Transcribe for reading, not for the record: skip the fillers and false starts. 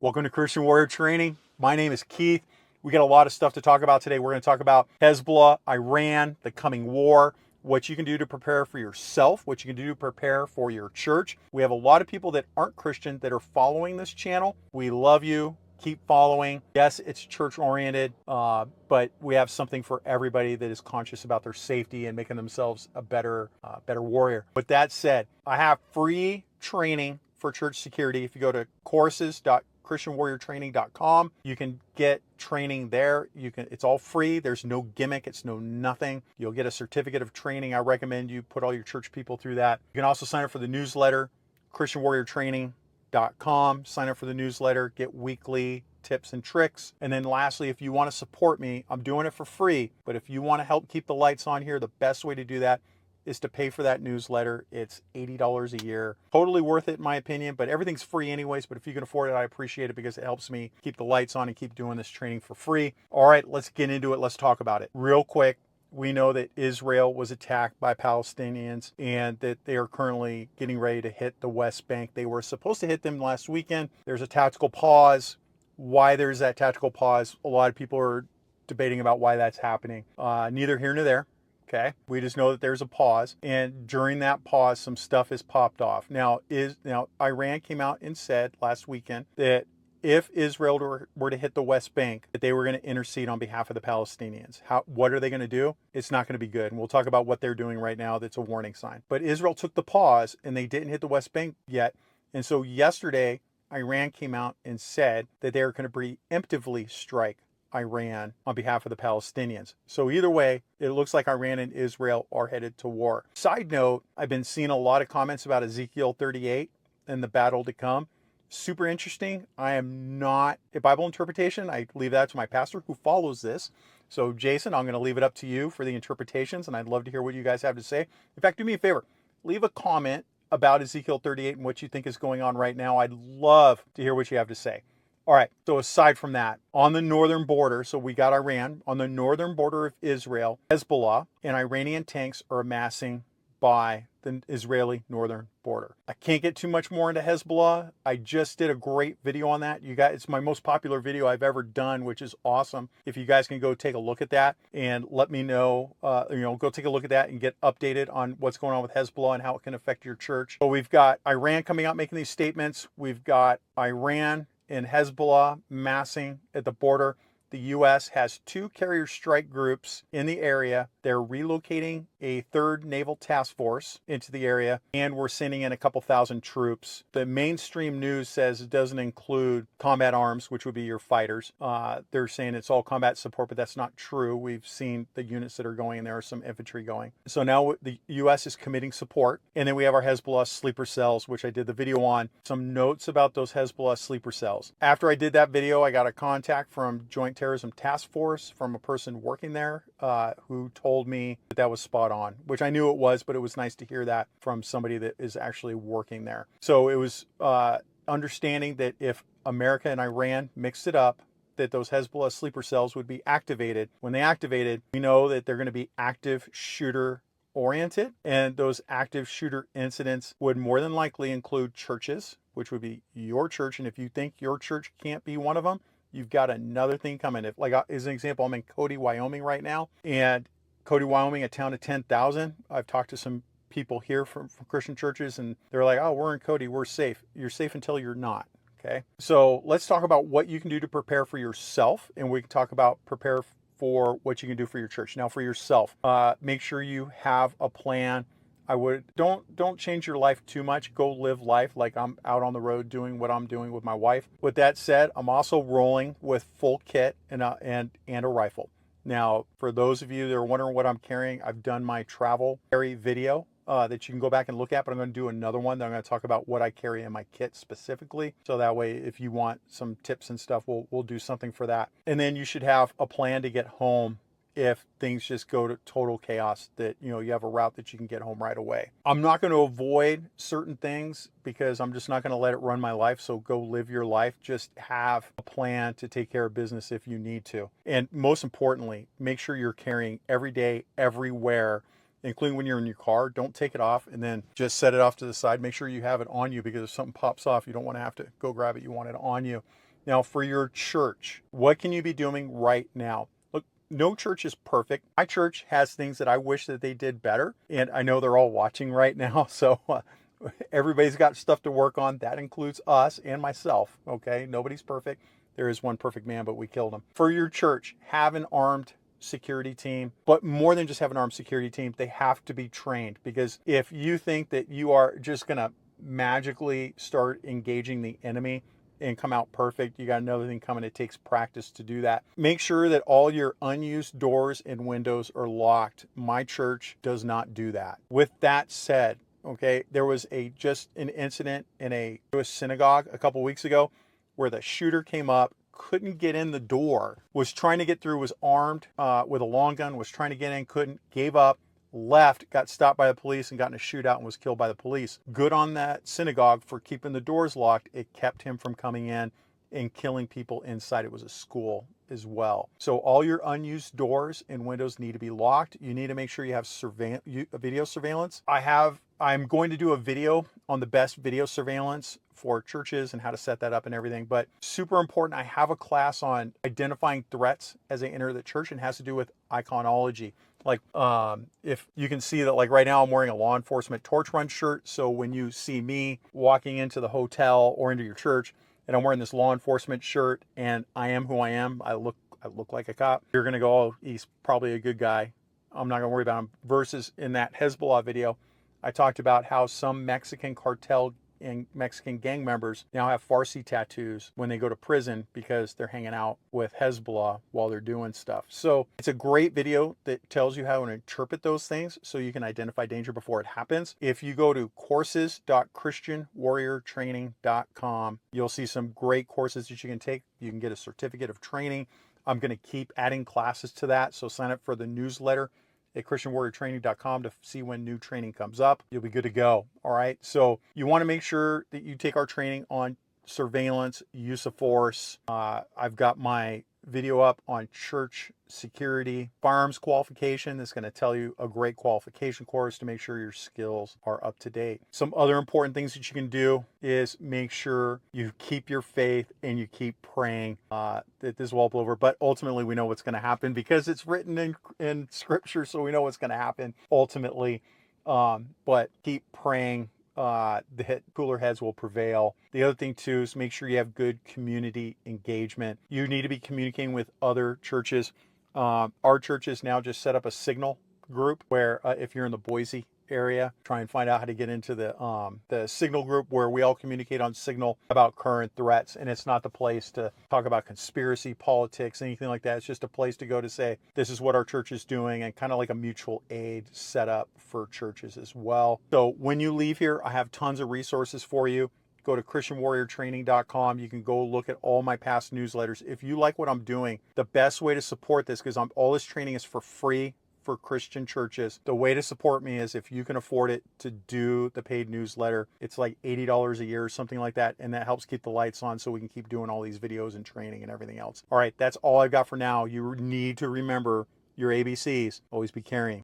Welcome to Christian Warrior Training. My name is Keith. We got a lot of stuff to talk about today. We're going to talk about Hezbollah, Iran, the coming war, what you can do to prepare for yourself, what you can do to prepare for your church. We have a lot of people that aren't Christian that are following this channel. We love you. Keep following. Yes, it's church oriented, but we have something for everybody that is conscious about their safety and making themselves a better warrior. With that said, I have free training for church security. If you go to courses.christianwarriortraining.com, you can get training there. It's all free. There's no gimmick. It's no nothing. You'll get a certificate of training. I recommend you put all your church people through that. You can also sign up for the newsletter, christianwarriortraining.com. Sign up for the newsletter, get weekly tips and tricks. And then lastly, if you want to support me, I'm doing it for free, but if you want to help keep the lights on here, the best way to do that is to pay for that newsletter. It's $80 a year. Totally worth it in my opinion, but everything's free anyways. But if you can afford it, I appreciate it because it helps me keep the lights on and keep doing this training for free. All right, let's get into it. Let's talk about it real quick. We know that Israel was attacked by Palestinians and that they are currently getting ready to hit the West Bank. They were supposed to hit them last weekend. There's a tactical pause. Why there's that tactical pause, a lot of people are debating about why that's happening. Neither here nor there. Okay, we just know that there's a pause, and during that pause, some stuff has popped off. Now, Iran came out and said last weekend that if Israel were to hit the West Bank, that they were going to intercede on behalf of the Palestinians. What are they going to do? It's not going to be good. And we'll talk about what they're doing right now. That's a warning sign. But Israel took the pause, and they didn't hit the West Bank yet. And so yesterday, Iran came out and said that they're going to preemptively strike Iran on behalf of the Palestinians. So either way, it looks like Iran and Israel are headed to war. Side note, I've been seeing a lot of comments about Ezekiel 38 and the battle to come. Super interesting. I am not a Bible interpretation. I leave that to my pastor who follows this. So Jason, I'm going to leave it up to you for the interpretations, and I'd love to hear what you guys have to say. In fact, do me a favor. Leave a comment about Ezekiel 38 and what you think is going on right now. I'd love to hear what you have to say. All right, so aside from that, on the northern border, so we got Iran, on the northern border of Israel, Hezbollah and Iranian tanks are amassing by the Israeli northern border. I can't get too much more into Hezbollah. I just did a great video on that. You guys, it's my most popular video I've ever done, which is awesome. If you guys can go take a look at that and let me know, go take a look at that and get updated on what's going on with Hezbollah and how it can affect your church. So we've got Iran coming out making these statements. We've got Iran and Hezbollah massing at the border. The U.S. has 2 carrier strike groups in the area. They're relocating a 3rd Naval Task Force into the area, and we're sending in a couple thousand troops. The mainstream news says it doesn't include combat arms, which would be your fighters. They're saying it's all combat support, but that's not true. We've seen the units that are going, and there are some infantry going. So now the U.S. is committing support, and then we have our Hezbollah sleeper cells, which I did the video on. Some notes about those Hezbollah sleeper cells. After I did that video, I got a contact from Joint Terrorism Task Force from a person working there who told me that was spot on, which I knew it was, but it was nice to hear that from somebody that is actually working there. So it was understanding that if America and Iran mixed it up, that those Hezbollah sleeper cells would be activated. When they activated, we know that they're going to be active shooter oriented, and those active shooter incidents would more than likely include churches, which would be your church. And if you think your church can't be one of them, you've got another thing coming. If, like, as an example, I'm in Cody, Wyoming right now, and Cody, Wyoming, a town of 10,000. I've talked to some people here from Christian churches, and they're like, oh, we're in Cody, we're safe. You're safe until you're not. Okay. So let's talk about what you can do to prepare for yourself, and we can talk about prepare for what you can do for your church. Now, for yourself, make sure you have a plan. I would don't change your life too much. Go live life like I'm out on the road doing what I'm doing with my wife. With that said, I'm also rolling with full kit and a rifle. Now, for those of you that are wondering what I'm carrying, I've done my travel carry video that you can go back and look at, but I'm going to do another one that I'm going to talk about what I carry in my kit specifically. So that way, if you want some tips and stuff, we'll do something for that. And then you should have a plan to get home if things just go to total chaos, that you have a route that you can get home right away. I'm not going to avoid certain things because I'm just not going to let it run my life. So go live your life. Just have a plan to take care of business if you need to. And most importantly, make sure you're carrying every day, everywhere, including when you're in your car. Don't take it off and then just set it off to the side. Make sure you have it on you, because if something pops off, you don't want to have to go grab it. You want it on you. Now, for your church, what can you be doing right now? Look, no church is perfect. My church has things that I wish that they did better, and I know they're all watching right now, so everybody's got stuff to work on. That includes us and myself, okay? Nobody's perfect. There is one perfect man, but we killed him. For your church, have an armed security team, but more than just have an armed security team, they have to be trained, because if you think that you are just going to magically start engaging the enemy and come out perfect, you got another thing coming. It takes practice to do that. Make sure that all your unused doors and windows are locked. My church does not do that. With that said, okay, there was just an incident in a Jewish synagogue a couple weeks ago where the shooter came up, couldn't get in the door, was trying to get through, was armed with a long gun, was trying to get in, couldn't, gave up, left, got stopped by the police and got in a shootout and was killed by the police. Good on that synagogue for keeping the doors locked. It kept him from coming in and killing people inside. It was a school as well. So all your unused doors and windows need to be locked. You need to make sure you have video surveillance. I'm going to do a video on the best video surveillance for churches and how to set that up and everything. But super important, I have a class on identifying threats as they enter the church, and has to do with iconology. Like if you can see that, like right now I'm wearing a law enforcement torch run shirt. So when you see me walking into the hotel or into your church and I'm wearing this law enforcement shirt and I am who I am, I look like a cop, you're going to go, oh, he's probably a good guy, I'm not going to worry about him. Versus in that Hezbollah video, I talked about how some Mexican cartel and Mexican gang members now have Farsi tattoos when they go to prison because they're hanging out with Hezbollah while they're doing stuff. So it's a great video that tells you how to interpret those things so you can identify danger before it happens. If you go to courses.christianwarriortraining.com, you'll see some great courses that you can take. You can get a certificate of training. I'm going to keep adding classes to that. So sign up for the newsletter at christianwarriortraining.com to see when new training comes up. You'll be good to go. All right. So you want to make sure that you take our training on surveillance, use of force. I've got my video up on church security, firearms qualification. That's going to tell you a great qualification course to make sure your skills are up to date. Some other important things that you can do is make sure you keep your faith and you keep praying that this will blow over. But ultimately, we know what's going to happen because it's written in scripture, so we know what's going to happen ultimately. But keep praying. The cooler heads will prevail. The other thing too is make sure you have good community engagement. You need to be communicating with other churches. Our church has now just set up a Signal group where if you're in the Boise area, try and find out how to get into the Signal group where we all communicate on Signal about current threats. And it's not the place to talk about conspiracy, politics, anything like that. It's just a place to go to say, this is what our church is doing, and kind of like a mutual aid setup for churches as well. So when you leave here, I have tons of resources for you. Go to christianwarriortraining.com. You can go look at all my past newsletters. If you like what I'm doing, the best way to support this, because all this training is for free for Christian churches. The way to support me is if you can afford it to do the paid newsletter. It's like $80 a year or something like that. And that helps keep the lights on so we can keep doing all these videos and training and everything else. All right, that's all I've got for now. You need to remember your ABCs. Always be carrying.